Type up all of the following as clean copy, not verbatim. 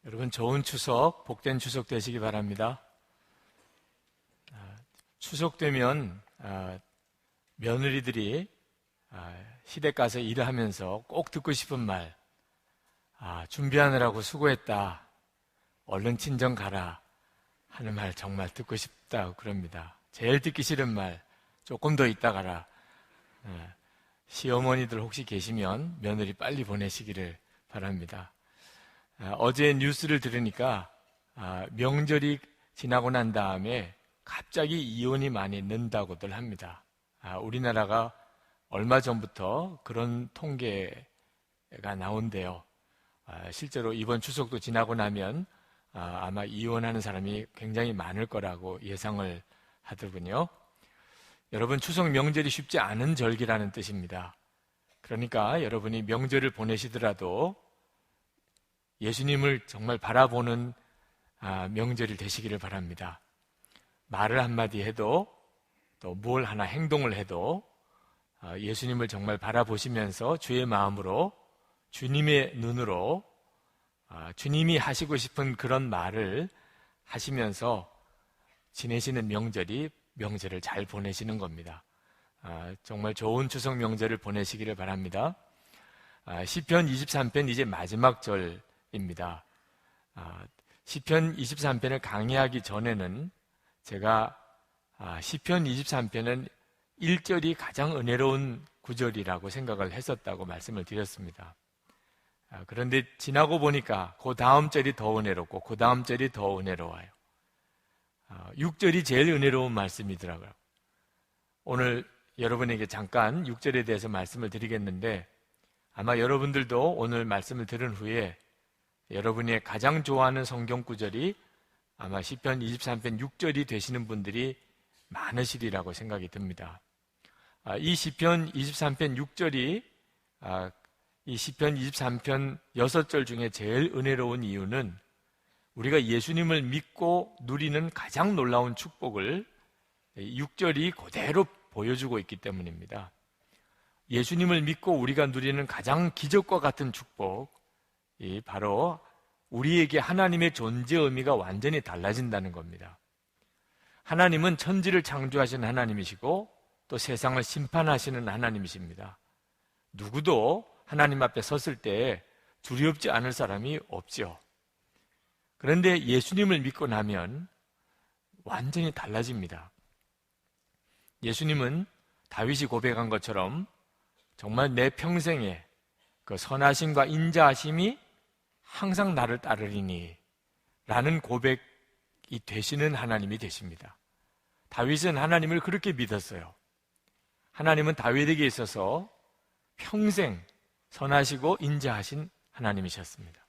여러분 좋은 추석, 복된 추석 되시기 바랍니다. 추석 되면 며느리들이 시댁 가서 일을 하면서 꼭 듣고 싶은 말, 준비하느라고 수고했다, 얼른 친정 가라 하는 말 정말 듣고 싶다고 그럽니다. 제일 듣기 싫은 말, 조금 더 있다 가라. 시어머니들 혹시 계시면 며느리 빨리 보내시기를 바랍니다. 어제 뉴스를 들으니까 명절이 지나고 난 다음에 갑자기 이혼이 많이 는다고들 합니다. 우리나라가 얼마 전부터 그런 통계가 나온대요. 실제로 이번 추석도 지나고 나면 아마 이혼하는 사람이 굉장히 많을 거라고 예상을 하더군요. 여러분, 추석 명절이 쉽지 않은 절기라는 뜻입니다. 그러니까 여러분이 명절을 보내시더라도 예수님을 정말 바라보는 명절이 되시기를 바랍니다. 말을 한마디 해도 또 뭘 하나 행동을 해도 예수님을 정말 바라보시면서 주의 마음으로, 주님의 눈으로 주님이 하시고 싶은 그런 말을 하시면서 지내시는 명절을 잘 보내시는 겁니다. 정말 좋은 추석 명절을 보내시기를 바랍니다. 시편 23편 이제 마지막 절입니다. 시편 23편을 강의하기 전에는 제가 시편 23편은 1절이 가장 은혜로운 구절이라고 생각을 했었다고 말씀을 드렸습니다. 그런데 지나고 보니까 그 다음 절이 더 은혜롭고 그 다음 절이 더 은혜로워요. 6절이 제일 은혜로운 말씀이더라고요. 오늘 여러분에게 잠깐 6절에 대해서 말씀을 드리겠는데, 아마 여러분들도 오늘 말씀을 들은 후에 여러분이 가장 좋아하는 성경 구절이 아마 시편 23편 6절이 되시는 분들이 많으시리라고 생각이 듭니다. 이 시편 23편 6절이 이 시편 23편 6절 중에 제일 은혜로운 이유는 우리가 예수님을 믿고 누리는 가장 놀라운 축복을 6절이 그대로 보여주고 있기 때문입니다. 예수님을 믿고 우리가 누리는 가장 기적과 같은 축복이 바로 우리에게 하나님의 존재 의미가 완전히 달라진다는 겁니다. 하나님은 천지를 창조하시는 하나님이시고 또 세상을 심판하시는 하나님이십니다. 누구도 하나님 앞에 섰을 때 두렵지 않을 사람이 없죠. 그런데 예수님을 믿고 나면 완전히 달라집니다. 예수님은 다윗이 고백한 것처럼 정말 내 평생에 그 선하심과 인자하심이 항상 나를 따르리니 라는 고백이 되시는 하나님이 되십니다. 다윗은 하나님을 그렇게 믿었어요. 하나님은 다윗에게 있어서 평생 선하시고 인자하신 하나님이셨습니다.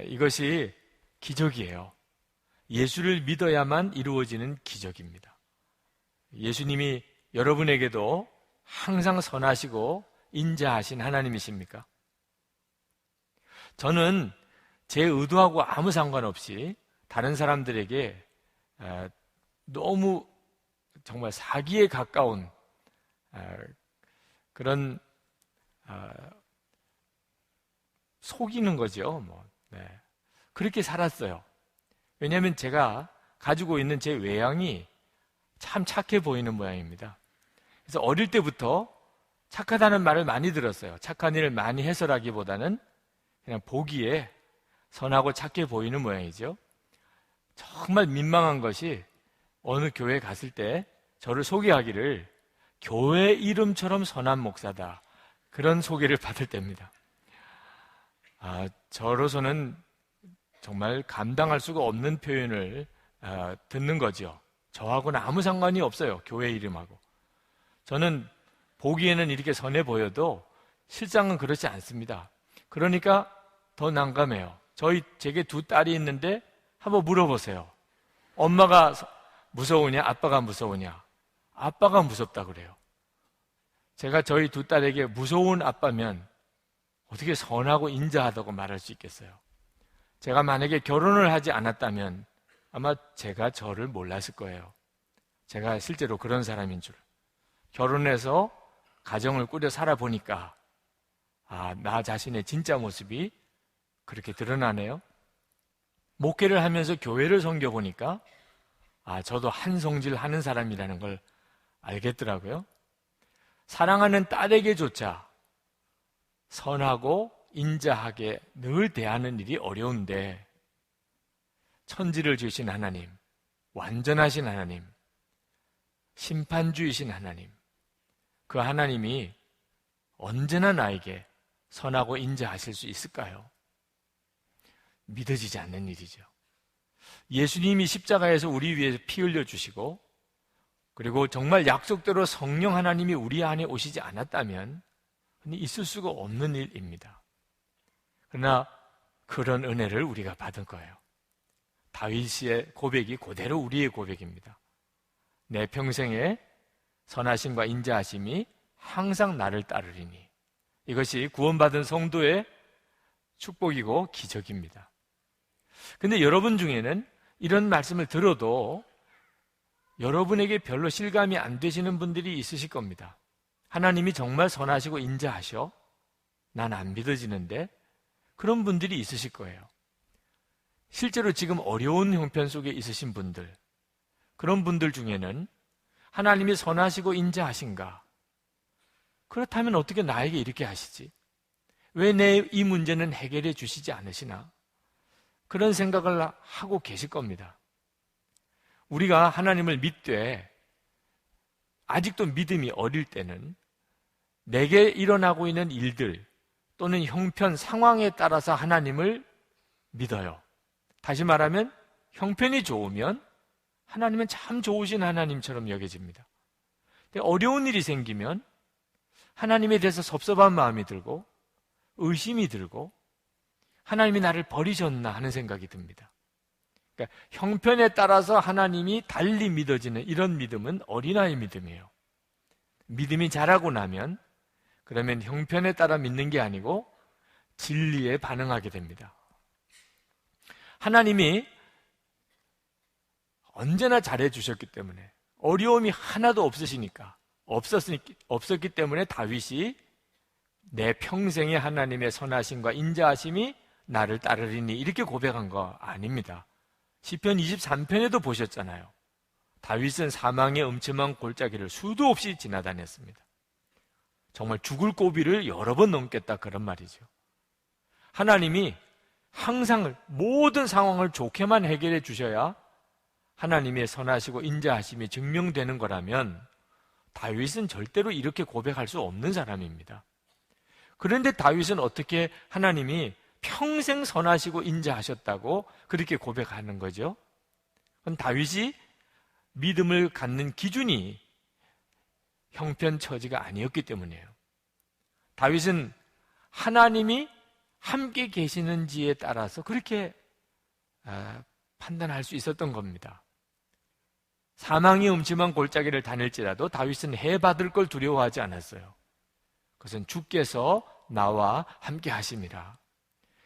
이것이 기적이에요. 예수를 믿어야만 이루어지는 기적입니다. 예수님이 여러분에게도 항상 선하시고 인자하신 하나님이십니까? 저는 제 의도하고 아무 상관없이 다른 사람들에게 너무 정말 사기에 가까운 그런 속이는 거죠. 그렇게 살았어요. 왜냐하면 제가 가지고 있는 제 외향이 참 착해 보이는 모양입니다. 그래서 어릴 때부터 착하다는 말을 많이 들었어요. 착한 일을 많이 해서라기보다는 그냥 보기에 선하고 착해 보이는 모양이죠. 정말 민망한 것이 어느 교회에 갔을 때 저를 소개하기를 교회 이름처럼 선한 목사다, 그런 소개를 받을 때입니다. 저로서는 정말 감당할 수가 없는 표현을 듣는 거죠. 저하고는 아무 상관이 없어요, 교회 이름하고. 저는 보기에는 이렇게 선해 보여도 실상은 그렇지 않습니다. 그러니까 더 난감해요. 제게 두 딸이 있는데 한번 물어보세요. 엄마가 무서우냐, 아빠가 무서우냐? 아빠가 무섭다 그래요. 제가 저희 두 딸에게 무서운 아빠면 어떻게 선하고 인자하다고 말할 수 있겠어요? 제가 만약에 결혼을 하지 않았다면 아마 제가 저를 몰랐을 거예요. 제가 실제로 그런 사람인 줄. 결혼해서 가정을 꾸려 살아보니까 나 자신의 진짜 모습이 그렇게 드러나네요. 목회를 하면서 교회를 섬겨보니까 저도 한성질 하는 사람이라는 걸 알겠더라고요. 사랑하는 딸에게조차 선하고 인자하게 늘 대하는 일이 어려운데 천지를 지으신 하나님, 완전하신 하나님, 심판주이신 하나님, 그 하나님이 언제나 나에게 선하고 인자하실 수 있을까요? 믿어지지 않는 일이죠. 예수님이 십자가에서 우리 위해서 피 흘려주시고 그리고 정말 약속대로 성령 하나님이 우리 안에 오시지 않았다면 있을 수가 없는 일입니다. 그러나 그런 은혜를 우리가 받은 거예요. 다윗의 고백이 그대로 우리의 고백입니다. 내 평생에 선하심과 인자하심이 항상 나를 따르리니. 이것이 구원받은 성도의 축복이고 기적입니다. 근데 여러분 중에는 이런 말씀을 들어도 여러분에게 별로 실감이 안 되시는 분들이 있으실 겁니다. 하나님이 정말 선하시고 인자하셔? 난 안 믿어지는데? 그런 분들이 있으실 거예요. 실제로 지금 어려운 형편 속에 있으신 분들, 그런 분들 중에는 하나님이 선하시고 인자하신가? 그렇다면 어떻게 나에게 이렇게 하시지? 왜 내 이 문제는 해결해 주시지 않으시나? 그런 생각을 하고 계실 겁니다. 우리가 하나님을 믿되 아직도 믿음이 어릴 때는 내게 일어나고 있는 일들 또는 형편, 상황에 따라서 하나님을 믿어요. 다시 말하면 형편이 좋으면 하나님은 참 좋으신 하나님처럼 여겨집니다. 근데 어려운 일이 생기면 하나님에 대해서 섭섭한 마음이 들고 의심이 들고 하나님이 나를 버리셨나 하는 생각이 듭니다. 그러니까 형편에 따라서 하나님이 달리 믿어지는 이런 믿음은 어린아이 믿음이에요. 믿음이 자라고 나면 그러면 형편에 따라 믿는 게 아니고 진리에 반응하게 됩니다. 하나님이 언제나 잘해주셨기 때문에 어려움이 하나도 없었기 때문에 다윗이 내 평생에 하나님의 선하심과 인자하심이 나를 따르리니 이렇게 고백한 거 아닙니다. 시편 23편에도 보셨잖아요. 다윗은 사망의 음침한 골짜기를 수도 없이 지나다녔습니다. 정말 죽을 고비를 여러 번 넘겠다 그런 말이죠. 하나님이 항상 모든 상황을 좋게만 해결해 주셔야 하나님의 선하시고 인자하심이 증명되는 거라면 다윗은 절대로 이렇게 고백할 수 없는 사람입니다. 그런데 다윗은 어떻게 하나님이 평생 선하시고 인자하셨다고 그렇게 고백하는 거죠? 그건 다윗이 믿음을 갖는 기준이 형편처지가 아니었기 때문이에요. 다윗은 하나님이 함께 계시는지에 따라서 그렇게 판단할 수 있었던 겁니다. 사망이 음침한 골짜기를 다닐지라도 다윗은 해받을 걸 두려워하지 않았어요. 그것은 주께서 나와 함께 하심이라.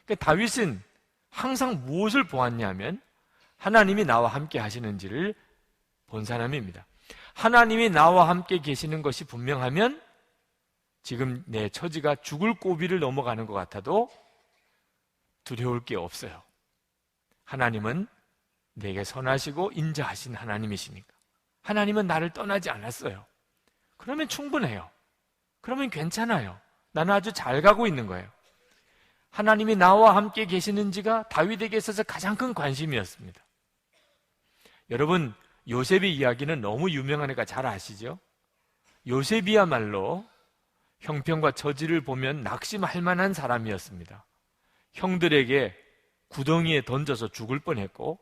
그러니까 다윗은 항상 무엇을 보았냐면 하나님이 나와 함께 하시는지를 본 사람입니다. 하나님이 나와 함께 계시는 것이 분명하면 지금 내 처지가 죽을 고비를 넘어가는 것 같아도 두려울 게 없어요. 하나님은 내게 선하시고 인자하신 하나님이시니까. 하나님은 나를 떠나지 않았어요. 그러면 충분해요. 그러면 괜찮아요. 나는 아주 잘 가고 있는 거예요. 하나님이 나와 함께 계시는지가 다윗에게 있어서 가장 큰 관심이었습니다. 여러분, 요셉의 이야기는 너무 유명하니까 잘 아시죠? 요셉이야말로 형편과 처지를 보면 낙심할 만한 사람이었습니다. 형들에게 구덩이에 던져서 죽을 뻔했고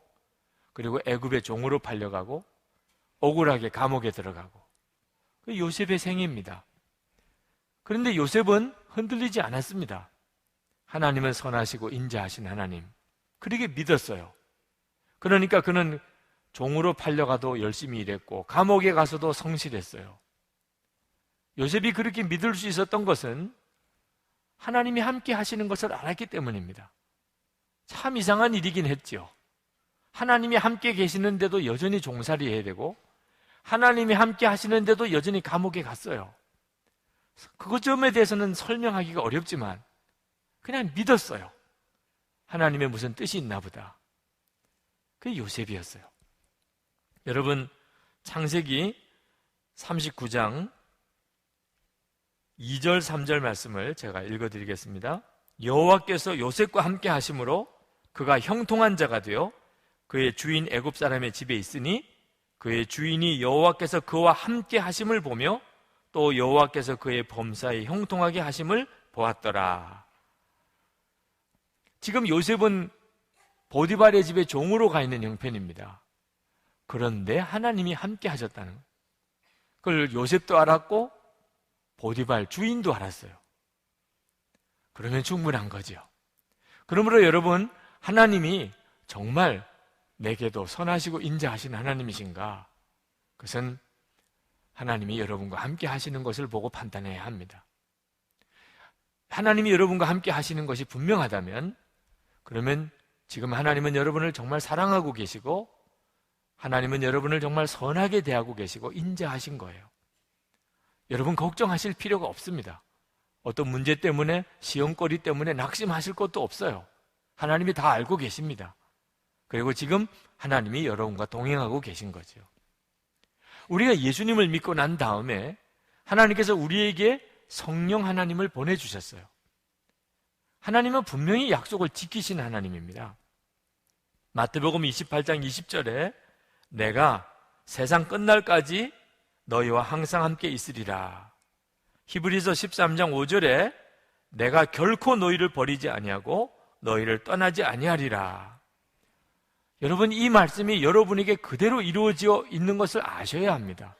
그리고 애굽의 종으로 팔려가고 억울하게 감옥에 들어가고 요셉의 생애입니다. 그런데 요셉은 흔들리지 않았습니다. 하나님은 선하시고 인자하신 하나님, 그렇게 믿었어요. 그러니까 그는 종으로 팔려가도 열심히 일했고 감옥에 가서도 성실했어요. 요셉이 그렇게 믿을 수 있었던 것은 하나님이 함께 하시는 것을 알았기 때문입니다. 참 이상한 일이긴 했죠. 하나님이 함께 계시는데도 여전히 종살이 해야 되고 하나님이 함께 하시는데도 여전히 감옥에 갔어요. 그것 점에 대해서는 설명하기가 어렵지만 그냥 믿었어요. 하나님의 무슨 뜻이 있나 보다. 그게 요셉이었어요. 여러분, 창세기 39장 2절 3절 말씀을 제가 읽어드리겠습니다. 여호와께서 요셉과 함께 하심으로 그가 형통한 자가 되어 그의 주인 애굽 사람의 집에 있으니 그의 주인이 여호와께서 그와 함께 하심을 보며 또 여호와께서 그의 범사에 형통하게 하심을 보았더라. 지금 요셉은 보디발의 집에 종으로 가 있는 형편입니다. 그런데 하나님이 함께 하셨다는 거예요. 그걸 요셉도 알았고 보디발 주인도 알았어요. 그러면 충분한 거죠. 그러므로 여러분, 하나님이 정말 내게도 선하시고 인자하신 하나님이신가? 그것은 하나님이 여러분과 함께 하시는 것을 보고 판단해야 합니다. 하나님이 여러분과 함께 하시는 것이 분명하다면, 그러면 지금 하나님은 여러분을 정말 사랑하고 계시고 하나님은 여러분을 정말 선하게 대하고 계시고 인자하신 거예요. 여러분 걱정하실 필요가 없습니다. 어떤 문제 때문에, 시험거리 때문에 낙심하실 것도 없어요. 하나님이 다 알고 계십니다. 그리고 지금 하나님이 여러분과 동행하고 계신 거죠. 우리가 예수님을 믿고 난 다음에 하나님께서 우리에게 성령 하나님을 보내주셨어요. 하나님은 분명히 약속을 지키신 하나님입니다. 마태복음 28장 20절에 내가 세상 끝날까지 너희와 항상 함께 있으리라. 히브리서 13장 5절에 내가 결코 너희를 버리지 아니하고 너희를 떠나지 아니하리라. 여러분, 이 말씀이 여러분에게 그대로 이루어져 있는 것을 아셔야 합니다.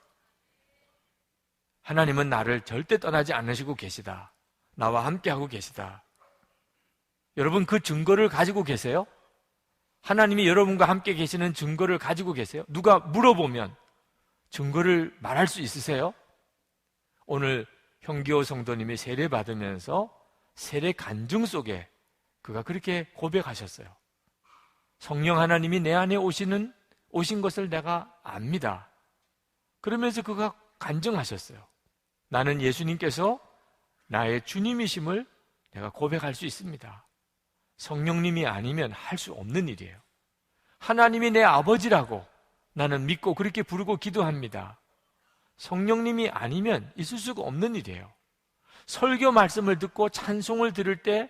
하나님은 나를 절대 떠나지 않으시고 계시다. 나와 함께하고 계시다. 여러분, 그 증거를 가지고 계세요? 하나님이 여러분과 함께 계시는 증거를 가지고 계세요? 누가 물어보면 증거를 말할 수 있으세요? 오늘 형기호 성도님이 세례 받으면서 세례 간증 속에 그가 그렇게 고백하셨어요. 성령 하나님이 내 안에 오신 것을 내가 압니다. 그러면서 그가 간증하셨어요. 나는 예수님께서 나의 주님이심을 내가 고백할 수 있습니다. 성령님이 아니면 할 수 없는 일이에요. 하나님이 내 아버지라고 나는 믿고 그렇게 부르고 기도합니다. 성령님이 아니면 있을 수가 없는 일이에요. 설교 말씀을 듣고 찬송을 들을 때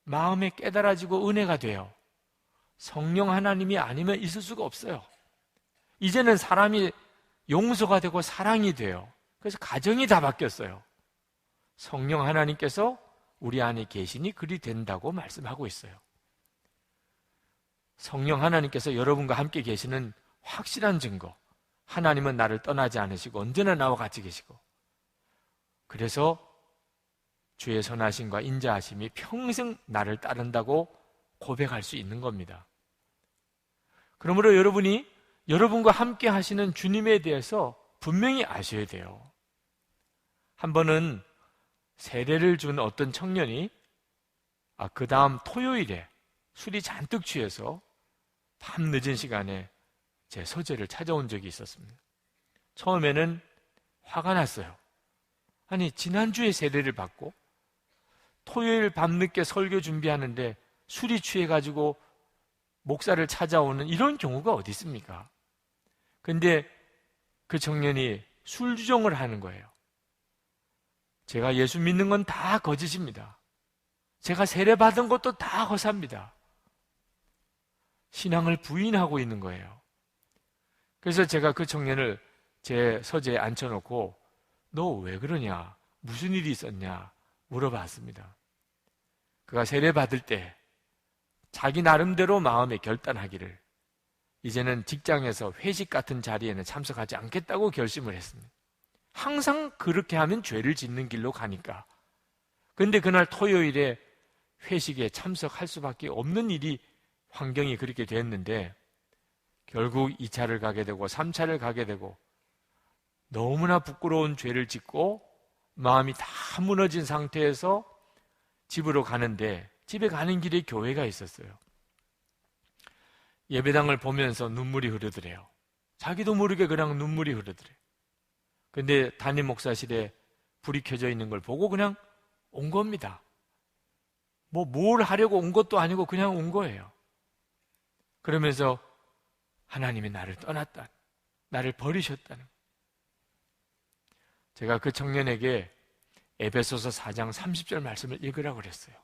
마음에 깨달아지고 은혜가 돼요. 성령 하나님이 아니면 있을 수가 없어요. 이제는 사람이 용서가 되고 사랑이 돼요. 그래서 가정이 다 바뀌었어요. 성령 하나님께서 우리 안에 계시니 그리 된다고 말씀하고 있어요. 성령 하나님께서 여러분과 함께 계시는 확실한 증거, 하나님은 나를 떠나지 않으시고 언제나 나와 같이 계시고, 그래서 주의 선하심과 인자하심이 평생 나를 따른다고 고백할 수 있는 겁니다. 그러므로 여러분이 여러분과 함께 하시는 주님에 대해서 분명히 아셔야 돼요. 한 번은 세례를 준 어떤 청년이 그 다음 토요일에 술이 잔뜩 취해서 밤 늦은 시간에 제 서재를 찾아온 적이 있었습니다. 처음에는 화가 났어요. 아니, 지난주에 세례를 받고 토요일 밤늦게 설교 준비하는데 술이 취해가지고 목사를 찾아오는 이런 경우가 어디 있습니까? 근데 그 청년이 술 주정을 하는 거예요. 제가 예수 믿는 건 다 거짓입니다. 제가 세례 받은 것도 다 허사입니다. 신앙을 부인하고 있는 거예요. 그래서 제가 그 청년을 제 서재에 앉혀놓고 너 왜 그러냐? 무슨 일이 있었냐? 물어봤습니다. 그가 세례 받을 때 자기 나름대로 마음에 결단하기를 이제는 직장에서 회식 같은 자리에는 참석하지 않겠다고 결심을 했습니다. 항상 그렇게 하면 죄를 짓는 길로 가니까. 그런데 그날 토요일에 회식에 참석할 수밖에 없는 일이 환경이 그렇게 됐는데 결국 2차를 가게 되고 3차를 가게 되고 너무나 부끄러운 죄를 짓고 마음이 다 무너진 상태에서 집으로 가는데 집에 가는 길에 교회가 있었어요. 예배당을 보면서 눈물이 흐르더래요. 자기도 모르게 그냥 눈물이 흐르더래요. 근데 담임 목사실에 불이 켜져 있는 걸 보고 그냥 온 겁니다. 뭘 하려고 온 것도 아니고 그냥 온 거예요. 그러면서 하나님이 나를 떠났다, 나를 버리셨다는. 제가 그 청년에게 에베소서 4장 30절 말씀을 읽으라고 그랬어요.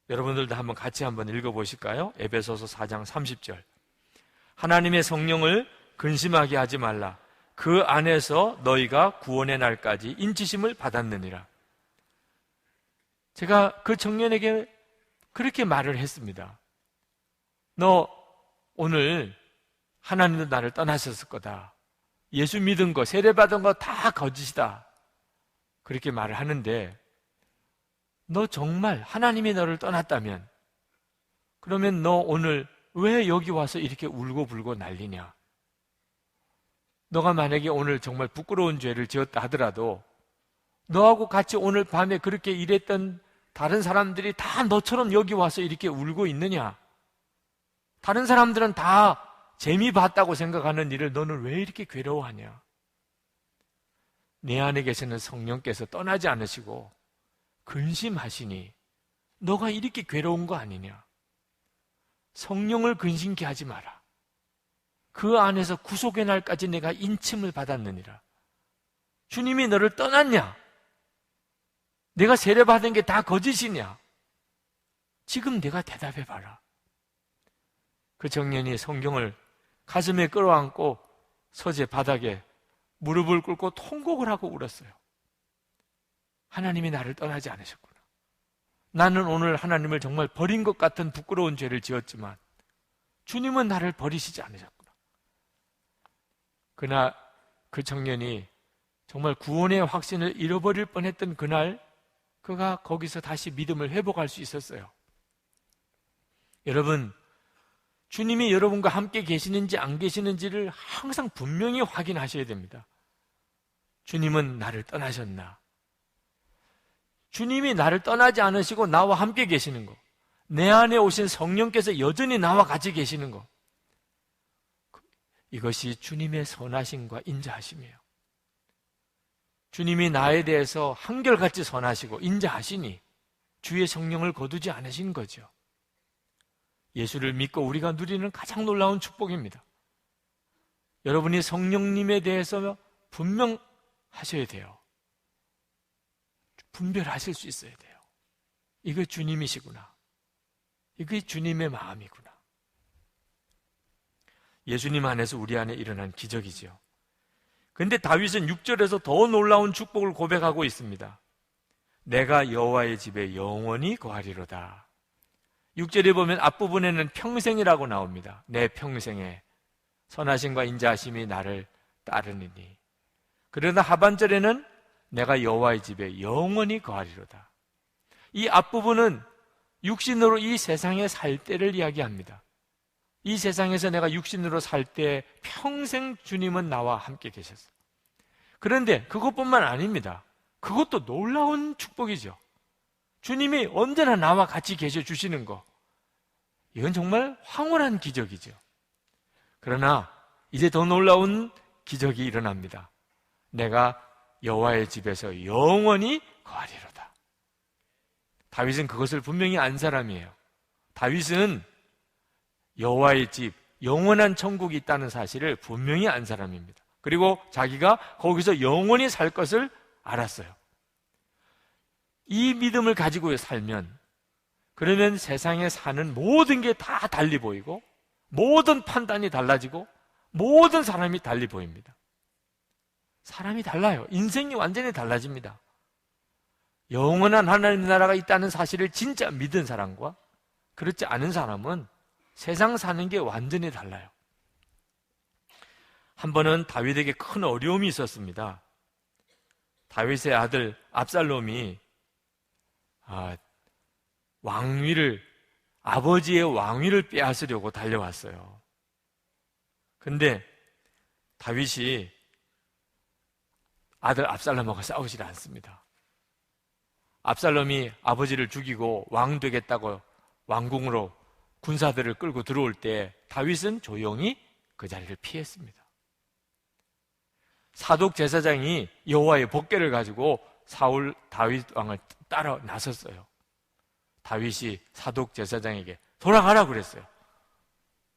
여러분들도 한번 같이 한번 읽어보실까요? 에베소서 4장 30절. 하나님의 성령을 근심하게 하지 말라. 그 안에서 너희가 구원의 날까지 인치심을 받았느니라. 제가 그 청년에게 그렇게 말을 했습니다. 너 오늘 하나님도 나를 떠나셨을 거다. 예수 믿은 거, 세례받은 거 다 거짓이다. 그렇게 말을 하는데, 너 정말 하나님이 너를 떠났다면, 그러면 너 오늘 왜 여기 와서 이렇게 울고불고 난리냐? 너가 만약에 오늘 정말 부끄러운 죄를 지었다 하더라도 너하고 같이 오늘 밤에 그렇게 일했던 다른 사람들이 다 너처럼 여기 와서 이렇게 울고 있느냐? 다른 사람들은 다 재미 봤다고 생각하는 일을 너는 왜 이렇게 괴로워하냐? 내 안에 계시는 성령께서 떠나지 않으시고 근심하시니 너가 이렇게 괴로운 거 아니냐? 성령을 근심케 하지 마라. 그 안에서 구속의 날까지 내가 인침을 받았느니라. 주님이 너를 떠났냐? 내가 세례받은 게 다 거짓이냐? 지금 내가 대답해봐라. 그 청년이 성경을 가슴에 끌어안고 서재 바닥에 무릎을 꿇고 통곡을 하고 울었어요. 하나님이 나를 떠나지 않으셨구나. 나는 오늘 하나님을 정말 버린 것 같은 부끄러운 죄를 지었지만 주님은 나를 버리시지 않으셨구나. 그날 그 청년이 정말 구원의 확신을 잃어버릴 뻔했던 그날 그가 거기서 다시 믿음을 회복할 수 있었어요. 여러분, 주님이 여러분과 함께 계시는지 안 계시는지를 항상 분명히 확인하셔야 됩니다. 주님은 나를 떠나셨나? 주님이 나를 떠나지 않으시고 나와 함께 계시는 거, 내 안에 오신 성령께서 여전히 나와 같이 계시는 거, 이것이 주님의 선하심과 인자하심이에요. 주님이 나에 대해서 한결같이 선하시고 인자하시니 주의 성령을 거두지 않으신 거죠. 예수를 믿고 우리가 누리는 가장 놀라운 축복입니다. 여러분이 성령님에 대해서 분명하셔야 돼요. 분별하실 수 있어야 돼요. 이거 주님이시구나. 이게 주님의 마음이구나. 예수님 안에서 우리 안에 일어난 기적이죠. 그런데 다윗은 6절에서 더 놀라운 축복을 고백하고 있습니다. 내가 여호와의 집에 영원히 거하리로다. 6절에 보면 앞부분에는 평생이라고 나옵니다. 내 평생에 선하심과 인자하심이 나를 따르니니. 그러나 하반절에는 내가 여호와의 집에 영원히 거하리로다. 이 앞부분은 육신으로 이 세상에 살 때를 이야기합니다. 이 세상에서 내가 육신으로 살 때 평생 주님은 나와 함께 계셨어요. 그런데 그것뿐만 아닙니다. 그것도 놀라운 축복이죠. 주님이 언제나 나와 같이 계셔 주시는 거, 이건 정말 황홀한 기적이죠. 그러나 이제 더 놀라운 기적이 일어납니다. 내가 여호와의 집에서 영원히 거하리로다. 다윗은 그것을 분명히 안 사람이에요. 다윗은 여호와의 집, 영원한 천국이 있다는 사실을 분명히 안 사람입니다. 그리고 자기가 거기서 영원히 살 것을 알았어요. 이 믿음을 가지고 살면, 그러면 세상에 사는 모든 게 다 달리 보이고 모든 판단이 달라지고 모든 사람이 달리 보입니다. 사람이 달라요. 인생이 완전히 달라집니다. 영원한 하나님 나라가 있다는 사실을 진짜 믿은 사람과 그렇지 않은 사람은 세상 사는 게 완전히 달라요. 한 번은 다윗에게 큰 어려움이 있었습니다. 다윗의 아들 압살롬이 아버지의 왕위를 빼앗으려고 달려왔어요. 근데 다윗이 아들 압살롬하고 싸우질 않습니다. 압살롬이 아버지를 죽이고 왕 되겠다고 왕궁으로 군사들을 끌고 들어올 때 다윗은 조용히 그 자리를 피했습니다. 사독 제사장이 여호와의 법궤를 가지고 다윗 왕을 따라 나섰어요. 다윗이 사독 제사장에게 돌아가라 그랬어요.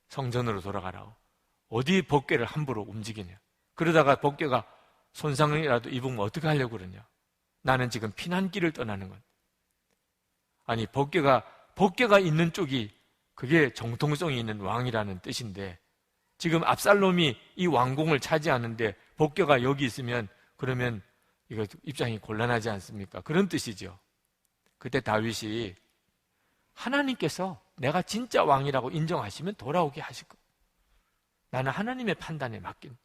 성전으로 돌아가라고. 어디 법궤를 함부로 움직이냐. 그러다가 법궤가 손상이라도 입으면 어떻게 하려고 그러냐. 나는 지금 피난길을 떠나는 건. 아니, 법궤가 있는 쪽이 그게 정통성이 있는 왕이라는 뜻인데, 지금 압살롬이 이 왕궁을 차지하는데 법궤가 여기 있으면 그러면 이거 입장이 곤란하지 않습니까? 그런 뜻이죠. 그때 다윗이 하나님께서 내가 진짜 왕이라고 인정하시면 돌아오게 하실 거예요. 나는 하나님의 판단에 맡긴.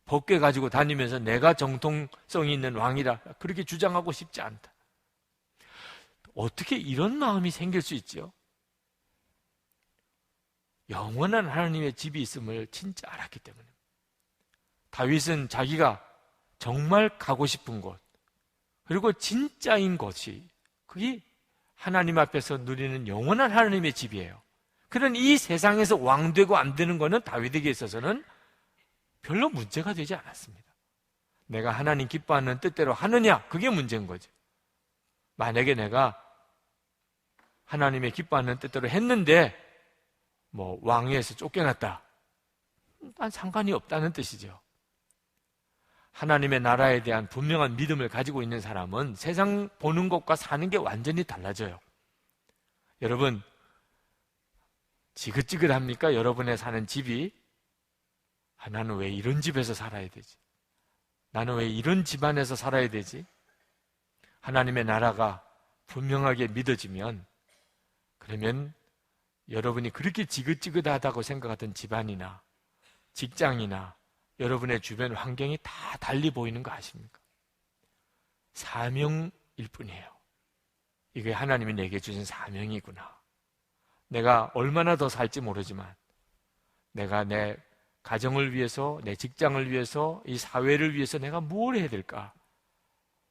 법궤 가지고 다니면서 내가 정통성이 있는 왕이라 그렇게 주장하고 싶지 않다. 어떻게 이런 마음이 생길 수 있죠? 영원한 하나님의 집이 있음을 진짜 알았기 때문에. 다윗은 자기가 정말 가고 싶은 곳, 그리고 진짜인 곳이 그게 하나님 앞에서 누리는 영원한 하나님의 집이에요. 그런 이 세상에서 왕되고 안 되는 것은 다윗에게 있어서는 별로 문제가 되지 않았습니다. 내가 하나님 기뻐하는 뜻대로 하느냐, 그게 문제인 거죠. 만약에 내가 하나님의 기뻐하는 뜻대로 했는데 왕위에서 쫓겨났다, 난 상관이 없다는 뜻이죠. 하나님의 나라에 대한 분명한 믿음을 가지고 있는 사람은 세상 보는 것과 사는 게 완전히 달라져요. 여러분, 지긋지긋합니까? 여러분의 사는 집이? 나는 왜 이런 집에서 살아야 되지? 나는 왜 이런 집안에서 살아야 되지? 하나님의 나라가 분명하게 믿어지면, 그러면 여러분이 그렇게 지긋지긋하다고 생각하던 집안이나 직장이나 여러분의 주변 환경이 다 달리 보이는 거 아십니까? 사명일 뿐이에요. 이게 하나님이 내게 주신 사명이구나. 내가 얼마나 더 살지 모르지만 내가 내 가정을 위해서, 내 직장을 위해서, 이 사회를 위해서 내가 뭘 해야 될까?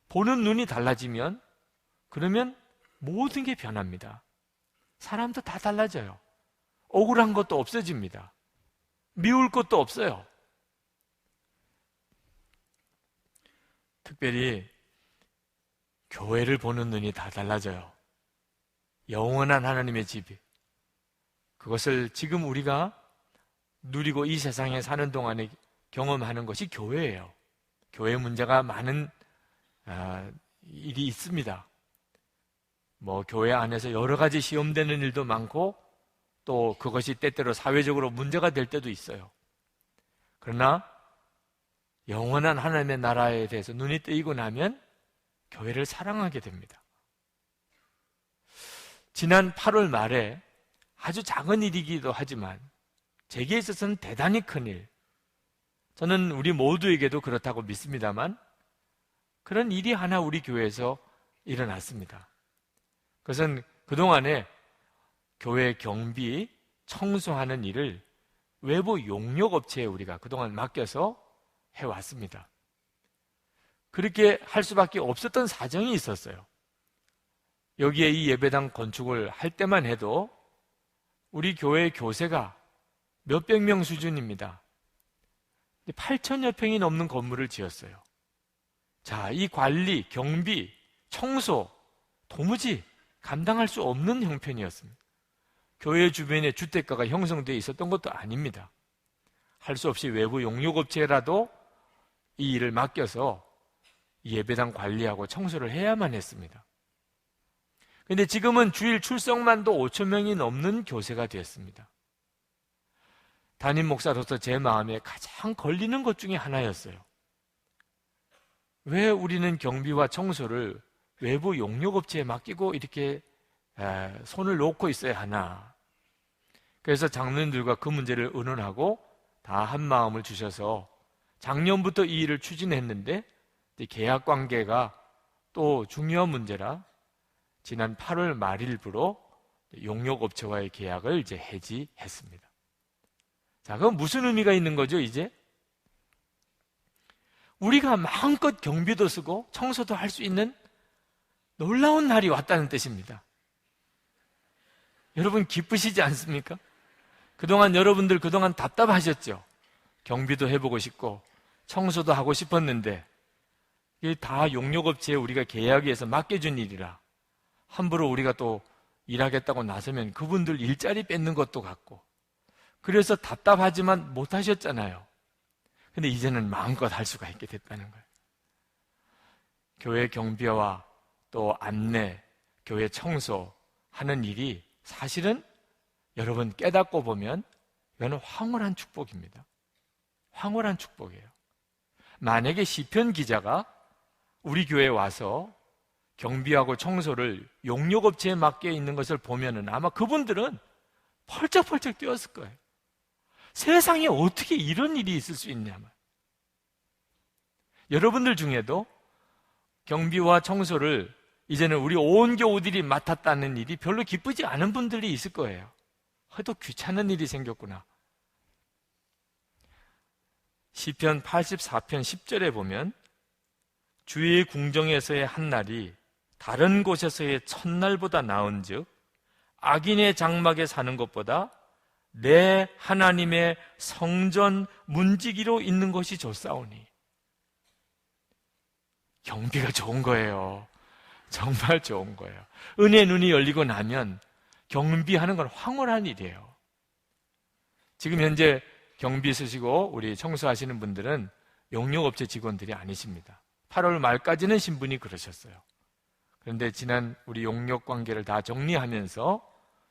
보는 눈이 달라지면 그러면 모든 게 변합니다. 사람도 다 달라져요. 억울한 것도 없어집니다. 미울 것도 없어요. 특별히 교회를 보는 눈이 다 달라져요. 영원한 하나님의 집이. 그것을 지금 우리가 누리고 이 세상에 사는 동안에 경험하는 것이 교회예요. 교회 문제가 많은 일이 있습니다. 교회 안에서 여러 가지 시험되는 일도 많고 또 그것이 때때로 사회적으로 문제가 될 때도 있어요. 그러나 영원한 하나님의 나라에 대해서 눈이 뜨이고 나면 교회를 사랑하게 됩니다. 지난 8월 말에 아주 작은 일이기도 하지만 제게 있어서는 대단히 큰 일, 저는 우리 모두에게도 그렇다고 믿습니다만 그런 일이 하나 우리 교회에서 일어났습니다. 그것은 그동안에 교회 경비, 청소하는 일을 외부 용역업체에 우리가 그동안 맡겨서 해왔습니다. 그렇게 할 수밖에 없었던 사정이 있었어요. 여기에 이 예배당 건축을 할 때만 해도 우리 교회 교세가 몇백 명 수준입니다. 8천여 평이 넘는 건물을 지었어요. 자, 이 관리, 경비, 청소 도무지 감당할 수 없는 형편이었습니다. 교회 주변에 주택가가 형성되어 있었던 것도 아닙니다. 할 수 없이 외부 용역업체라도 이 일을 맡겨서 예배당 관리하고 청소를 해야만 했습니다. 그런데 지금은 주일 출석만도 5천 명이 넘는 교세가 되었습니다. 담임 목사로서 제 마음에 가장 걸리는 것 중에 하나였어요. 왜 우리는 경비와 청소를 외부 용역업체에 맡기고 이렇게 손을 놓고 있어야 하나? 그래서 장로님들과 그 문제를 의논하고 다 한 마음을 주셔서 작년부터 이 일을 추진했는데 계약 관계가 또 중요한 문제라 지난 8월 말일부로 용역업체와의 계약을 이제 해지했습니다. 자, 그럼 무슨 의미가 있는 거죠, 이제? 우리가 마음껏 경비도 쓰고 청소도 할 수 있는 놀라운 날이 왔다는 뜻입니다. 여러분 기쁘시지 않습니까? 여러분들 그동안 답답하셨죠? 경비도 해보고 싶고 청소도 하고 싶었는데 이게 다 용역업체에 우리가 계약해서 맡겨준 일이라 함부로 우리가 또 일하겠다고 나서면 그분들 일자리 뺏는 것도 같고 그래서 답답하지만 못하셨잖아요. 근데 이제는 마음껏 할 수가 있게 됐다는 거예요. 교회 경비와 또 안내, 교회 청소하는 일이 사실은 여러분 깨닫고 보면 이거는 황홀한 축복입니다. 황홀한 축복이에요. 만약에 시편 기자가 우리 교회에 와서 경비하고 청소를 용역업체에 맡겨 있는 것을 보면은 아마 그분들은 펄쩍펄쩍 뛰었을 거예요. 세상에 어떻게 이런 일이 있을 수 있냐면, 여러분들 중에도 경비와 청소를 이제는 우리 온 교우들이 맡았다는 일이 별로 기쁘지 않은 분들이 있을 거예요. 하도 귀찮은 일이 생겼구나. 시편 84편 10절에 보면 주의 궁정에서의 한 날이 다른 곳에서의 첫날보다 나은즉 악인의 장막에 사는 것보다 내 하나님의 성전 문지기로 있는 것이 좋사오니. 경비가 좋은 거예요. 정말 좋은 거예요. 은혜 눈이 열리고 나면 경비하는 건 황홀한 일이에요. 지금 현재 경비 쓰시고 우리 청소하시는 분들은 용역업체 직원들이 아니십니다. 8월 말까지는 신분이 그러셨어요. 그런데 지난 우리 용역 관계를 다 정리하면서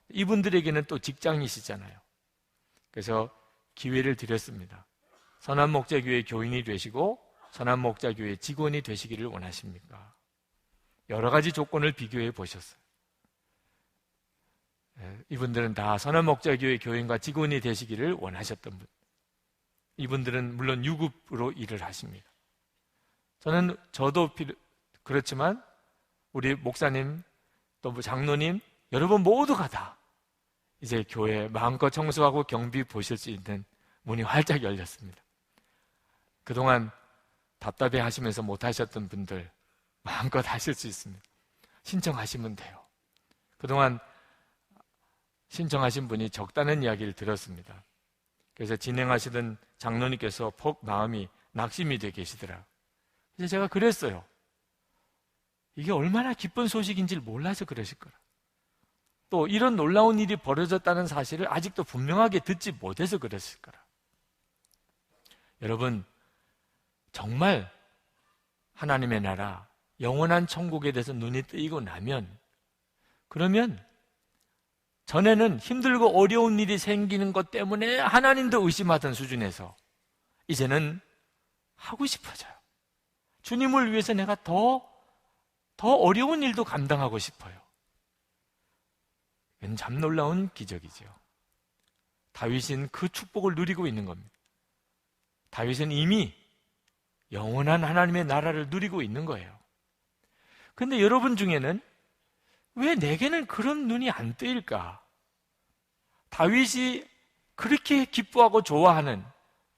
이분들에게는 또 직장이시잖아요. 그래서 기회를 드렸습니다. 선한목자교회 교인이 되시고 선한목자교회 직원이 되시기를 원하십니까? 여러 가지 조건을 비교해 보셨어요. 이분들은 다 선한목자교회 교인과 직원이 되시기를 원하셨던 분. 이분들은 물론 유급으로 일을 하십니다. 저도 그렇지만 우리 목사님 또 장로님 여러분 모두가 다 이제 교회 마음껏 청소하고 경비 보실 수 있는 문이 활짝 열렸습니다. 그동안 답답해 하시면서 못하셨던 분들 마음껏 하실 수 있습니다. 신청하시면 돼요. 그동안 신청하신 분이 적다는 이야기를 들었습니다. 그래서 진행하시던 장로님께서 폭 마음이 낙심이 되어 계시더라고요. 그래서 제가 그랬어요. 이게 얼마나 기쁜 소식인지를 몰라서 그러실 거라. 또 이런 놀라운 일이 벌어졌다는 사실을 아직도 분명하게 듣지 못해서 그랬을 거라. 여러분, 정말 하나님의 나라, 영원한 천국에 대해서 눈이 뜨이고 나면, 그러면 전에는 힘들고 어려운 일이 생기는 것 때문에 하나님도 의심하던 수준에서 이제는 하고 싶어져요. 주님을 위해서 내가 더 어려운 일도 감당하고 싶어요. 이건 참 놀라운 기적이죠. 다윗은 그 축복을 누리고 있는 겁니다. 다윗은 이미 영원한 하나님의 나라를 누리고 있는 거예요. 그런데 여러분 중에는 왜 내게는 그런 눈이 안 뜨일까? 다윗이 그렇게 기뻐하고 좋아하는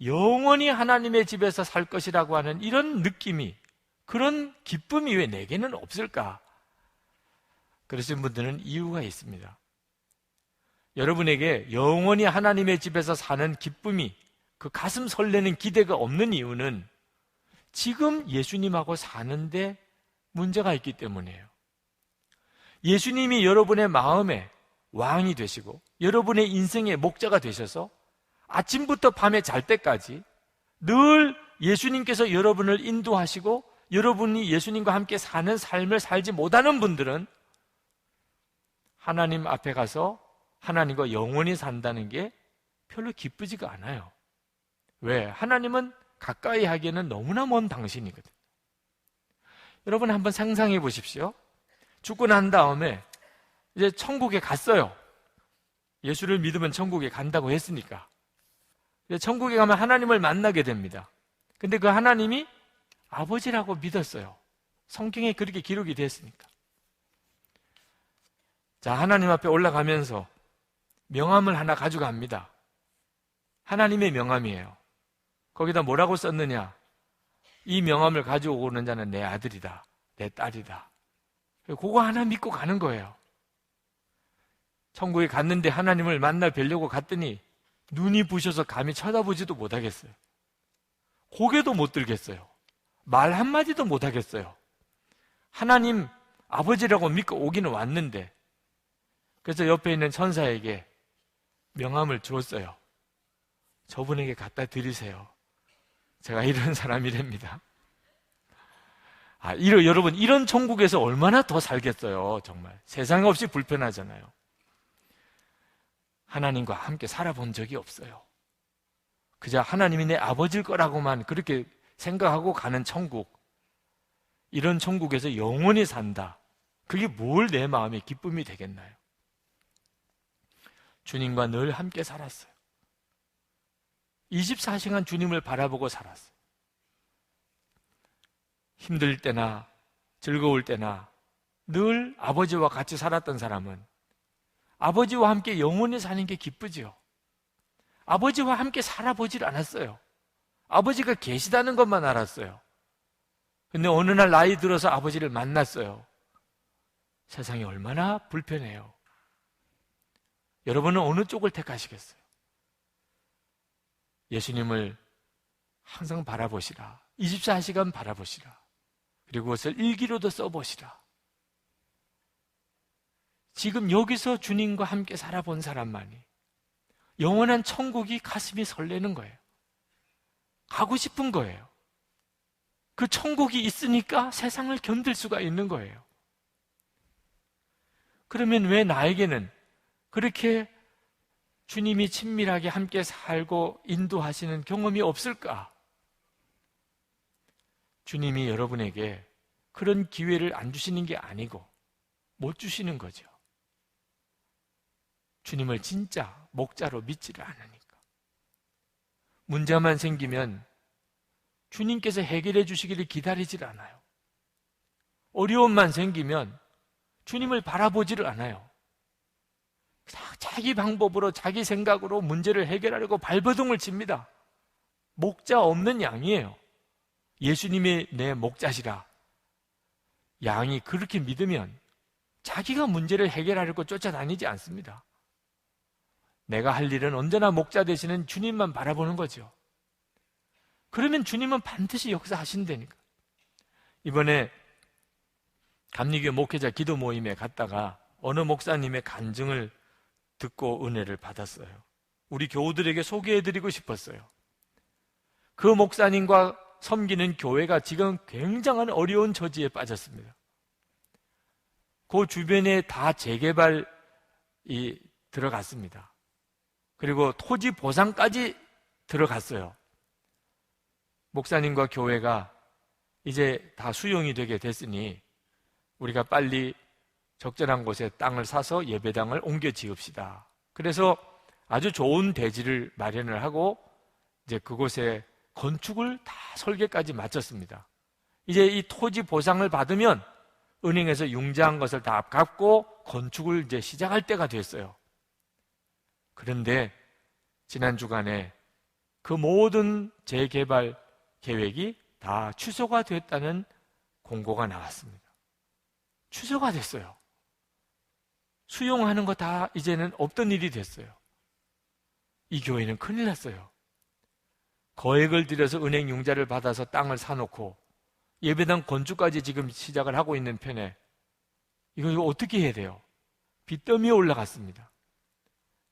영원히 하나님의 집에서 살 것이라고 하는 이런 느낌이, 그런 기쁨이 왜 내게는 없을까? 그러신 분들은 이유가 있습니다. 여러분에게 영원히 하나님의 집에서 사는 기쁨이, 그 가슴 설레는 기대가 없는 이유는 지금 예수님하고 사는데 문제가 있기 때문이에요. 예수님이 여러분의 마음에 왕이 되시고 여러분의 인생의 목자가 되셔서 아침부터 밤에 잘 때까지 늘 예수님께서 여러분을 인도하시고 여러분이 예수님과 함께 사는 삶을 살지 못하는 분들은 하나님 앞에 가서 하나님과 영원히 산다는 게 별로 기쁘지가 않아요. 왜? 하나님은 가까이 하기에는 너무나 먼 당신이거든요. 여러분 한번 상상해 보십시오. 죽고 난 다음에 이제 천국에 갔어요. 예수를 믿으면 천국에 간다고 했으니까. 천국에 가면 하나님을 만나게 됩니다. 근데 그 하나님이 아버지라고 믿었어요. 성경에 그렇게 기록이 됐으니까. 자, 하나님 앞에 올라가면서 명함을 하나 가져갑니다. 하나님의 명함이에요. 거기다 뭐라고 썼느냐? 이 명함을 가지고 오는 자는 내 아들이다, 내 딸이다. 그거 하나 믿고 가는 거예요. 천국에 갔는데 하나님을 만나 뵈려고 갔더니 눈이 부셔서 감히 쳐다보지도 못하겠어요. 고개도 못 들겠어요. 말 한마디도 못하겠어요. 하나님 아버지라고 믿고 오기는 왔는데. 그래서 옆에 있는 천사에게 명함을 주었어요. 저분에게 갖다 드리세요. 제가 이런 사람이랍니다. 여러분, 이런 천국에서 얼마나 더 살겠어요, 정말. 세상 없이 불편하잖아요. 하나님과 함께 살아본 적이 없어요. 그저 하나님이 내 아버지일 거라고만 그렇게 생각하고 가는 천국. 이런 천국에서 영원히 산다. 그게 뭘 내 마음의 기쁨이 되겠나요? 주님과 늘 함께 살았어요. 24시간 주님을 바라보고 살았어요. 힘들 때나 즐거울 때나 늘 아버지와 같이 살았던 사람은 아버지와 함께 영원히 사는 게 기쁘지요. 아버지와 함께 살아보질 않았어요. 아버지가 계시다는 것만 알았어요. 근데 어느 날 나이 들어서 아버지를 만났어요. 세상이 얼마나 불편해요. 여러분은 어느 쪽을 택하시겠어요? 예수님을 항상 바라보시라. 24시간 바라보시라. 그리고 그것을 일기로도 써보시라. 지금 여기서 주님과 함께 살아본 사람만이 영원한 천국이 가슴이 설레는 거예요. 가고 싶은 거예요. 그 천국이 있으니까 세상을 견딜 수가 있는 거예요. 그러면 왜 나에게는 그렇게 주님이 친밀하게 함께 살고 인도하시는 경험이 없을까? 주님이 여러분에게 그런 기회를 안 주시는 게 아니고 못 주시는 거죠. 주님을 진짜 목자로 믿지를 않으니까. 문제만 생기면 주님께서 해결해 주시기를 기다리질 않아요. 어려움만 생기면 주님을 바라보지를 않아요. 자기 방법으로 자기 생각으로 문제를 해결하려고 발버둥을 칩니다. 목자 없는 양이에요. 예수님이 내 목자시라. 양이 그렇게 믿으면 자기가 문제를 해결하려고 쫓아다니지 않습니다. 내가 할 일은 언제나 목자 되시는 주님만 바라보는 거죠. 그러면 주님은 반드시 역사하신다니까. 이번에 감리교 목회자 기도 모임에 갔다가 어느 목사님의 간증을 듣고 은혜를 받았어요. 우리 교우들에게 소개해드리고 싶었어요. 그 목사님과 섬기는 교회가 지금 굉장한 어려운 처지에 빠졌습니다. 그 주변에 다 재개발이 들어갔습니다. 그리고 토지 보상까지 들어갔어요. 목사님과 교회가 이제 다 수용이 되게 됐으니 우리가 빨리 적절한 곳에 땅을 사서 예배당을 옮겨 지읍시다. 그래서 아주 좋은 대지를 마련을 하고 이제 그곳에 건축을 다 설계까지 마쳤습니다. 이제 이 토지 보상을 받으면 은행에서 융자한 것을 다 갚고 건축을 이제 시작할 때가 됐어요. 그런데 지난 주간에 그 모든 재개발 계획이 다 취소가 됐다는 공고가 나왔습니다. 취소가 됐어요. 수용하는 거 다 이제는 없던 일이 됐어요. 이 교회는 큰일 났어요. 거액을 들여서 은행 융자를 받아서 땅을 사놓고 예배당 건축까지 지금 시작을 하고 있는 편에 이거 어떻게 해야 돼요? 빚더미에 올라갔습니다.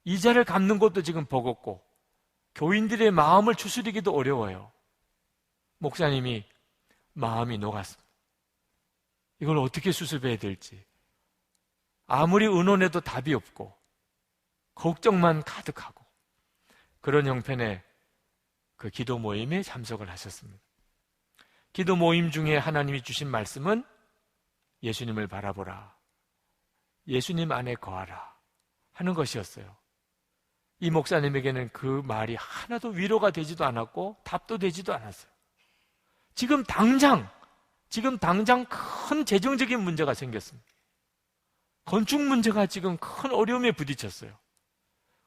이자를 갚는 것도 지금 버겁고 교인들의 마음을 추스리기도 어려워요. 목사님이 마음이 녹았습니다. 이걸 어떻게 수습해야 될지. 아무리 의논해도 답이 없고 걱정만 가득하고 그런 형편에 그 기도 모임에 참석을 하셨습니다. 기도 모임 중에 하나님이 주신 말씀은 예수님을 바라보라. 예수님 안에 거하라 하는 것이었어요. 이 목사님에게는 그 말이 하나도 위로가 되지도 않았고 답도 되지도 않았어요. 지금 당장 큰 재정적인 문제가 생겼습니다. 건축 문제가 지금 큰 어려움에 부딪혔어요.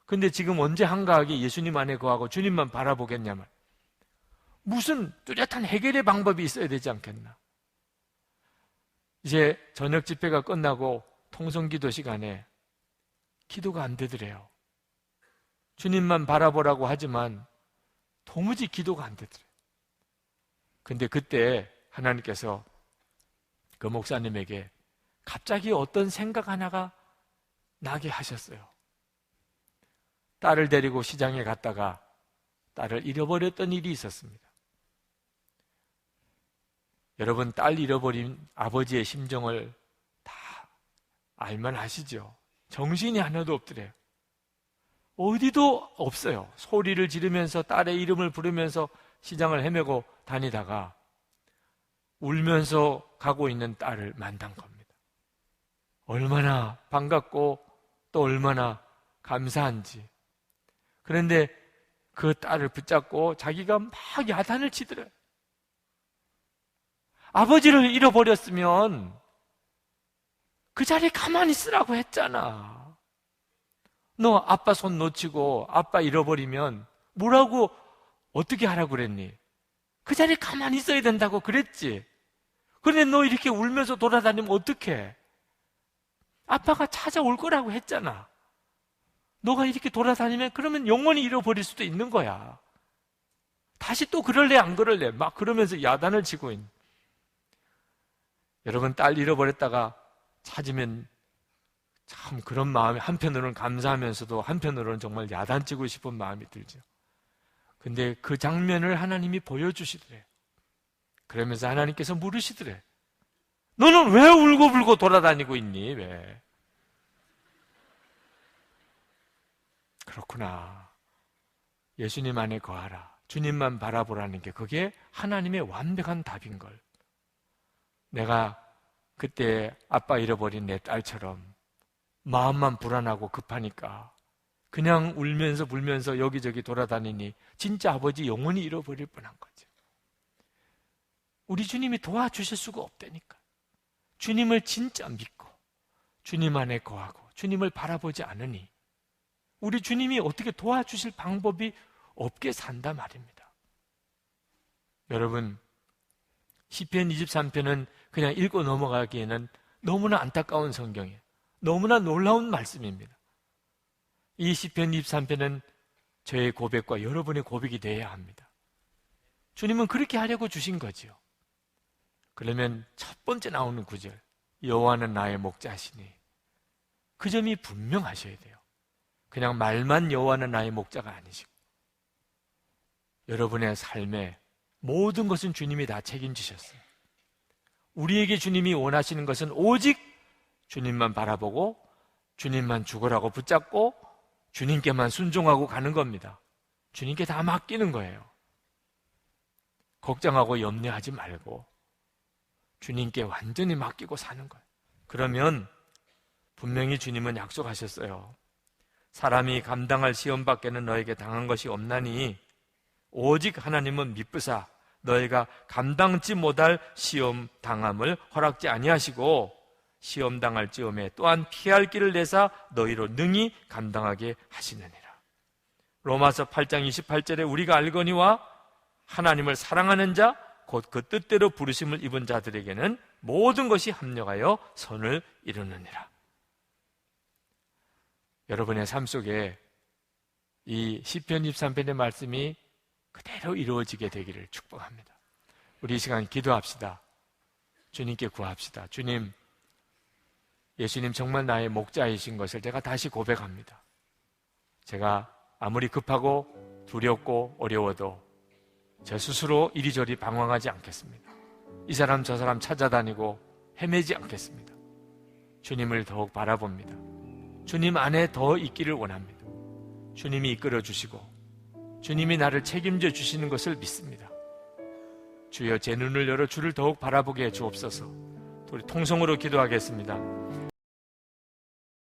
근데 지금 언제 한가하게 예수님 안에 거하고 주님만 바라보겠냐면 무슨 뚜렷한 해결의 방법이 있어야 되지 않겠나. 이제 저녁 집회가 끝나고 통성기도 시간에 기도가 안 되더래요. 주님만 바라보라고 하지만 도무지 기도가 안 되더래요. 근데 그때 하나님께서 그 목사님에게 갑자기 어떤 생각 하나가 나게 하셨어요. 딸을 데리고 시장에 갔다가 딸을 잃어버렸던 일이 있었습니다. 여러분, 딸 잃어버린 아버지의 심정을 다 알만 하시죠? 정신이 하나도 없더래요. 어디도 없어요. 소리를 지르면서 딸의 이름을 부르면서 시장을 헤매고 다니다가 울면서 가고 있는 딸을 만난 겁니다. 얼마나 반갑고 또 얼마나 감사한지. 그런데 그 딸을 붙잡고 자기가 막 야단을 치더래요. 아버지를 잃어버렸으면 그 자리에 가만히 있으라고 했잖아. 너 아빠 손 놓치고 아빠 잃어버리면 뭐라고 어떻게 하라고 그랬니? 그 자리에 가만히 있어야 된다고 그랬지. 그런데 너 이렇게 울면서 돌아다니면 어떡해? 아빠가 찾아올 거라고 했잖아. 너가 이렇게 돌아다니면 그러면 영원히 잃어버릴 수도 있는 거야. 다시 또 그럴래 안 그럴래? 막 그러면서 야단을 치고 있는. 여러분, 딸 잃어버렸다가 찾으면 참 그런 마음이 한편으로는 감사하면서도 한편으로는 정말 야단치고 싶은 마음이 들죠. 근데 그 장면을 하나님이 보여주시더래. 그러면서 하나님께서 물으시더래. 너는 왜 울고불고 돌아다니고 있니? 왜? 그렇구나. 예수님 안에 거하라. 주님만 바라보라는 게 그게 하나님의 완벽한 답인 걸. 내가 그때 아빠 잃어버린 내 딸처럼 마음만 불안하고 급하니까 그냥 울면서 불면서 여기저기 돌아다니니 진짜 아버지 영원히 잃어버릴 뻔한 거죠. 우리 주님이 도와주실 수가 없다니까. 주님을 진짜 믿고 주님 안에 거하고 주님을 바라보지 않으니 우리 주님이 어떻게 도와주실 방법이 없게 산다 말입니다. 여러분, 시편 23편은 그냥 읽고 넘어가기에는 너무나 안타까운 성경이에요. 너무나 놀라운 말씀입니다. 이 시편 23편은 저의 고백과 여러분의 고백이 되어야 합니다. 주님은 그렇게 하려고 주신 거지요. 그러면 첫 번째 나오는 구절, 여호와는 나의 목자시니, 그 점이 분명하셔야 돼요. 그냥 말만 여호와는 나의 목자가 아니시고 여러분의 삶에 모든 것은 주님이 다 책임지셨어요. 우리에게 주님이 원하시는 것은 오직 주님만 바라보고 주님만 죽으라고 붙잡고 주님께만 순종하고 가는 겁니다. 주님께 다 맡기는 거예요. 걱정하고 염려하지 말고 주님께 완전히 맡기고 사는 거예요. 그러면 분명히 주님은 약속하셨어요. 사람이 감당할 시험 밖에는 너에게 당한 것이 없나니 오직 하나님은 미쁘사 너희가 감당치 못할 시험 당함을 허락지 아니하시고 시험 당할 즈음에 또한 피할 길을 내사 너희로 능히 감당하게 하시느니라. 로마서 8장 28절에 우리가 알거니와 하나님을 사랑하는 자 곧 그 뜻대로 부르심을 입은 자들에게는 모든 것이 합력하여 선을 이루느니라. 여러분의 삶 속에 이 시편 23편의 말씀이 그대로 이루어지게 되기를 축복합니다. 우리 이 시간 기도합시다. 주님께 구합시다. 주님, 예수님 정말 나의 목자이신 것을 제가 다시 고백합니다. 제가 아무리 급하고 두렵고 어려워도 제 스스로 이리저리 방황하지 않겠습니다. 이 사람 저 사람 찾아다니고 헤매지 않겠습니다. 주님을 더욱 바라봅니다. 주님 안에 더 있기를 원합니다. 주님이 이끌어 주시고 주님이 나를 책임져 주시는 것을 믿습니다. 주여, 제 눈을 열어 주를 더욱 바라보게 해 주옵소서. 우리 통성으로 기도하겠습니다.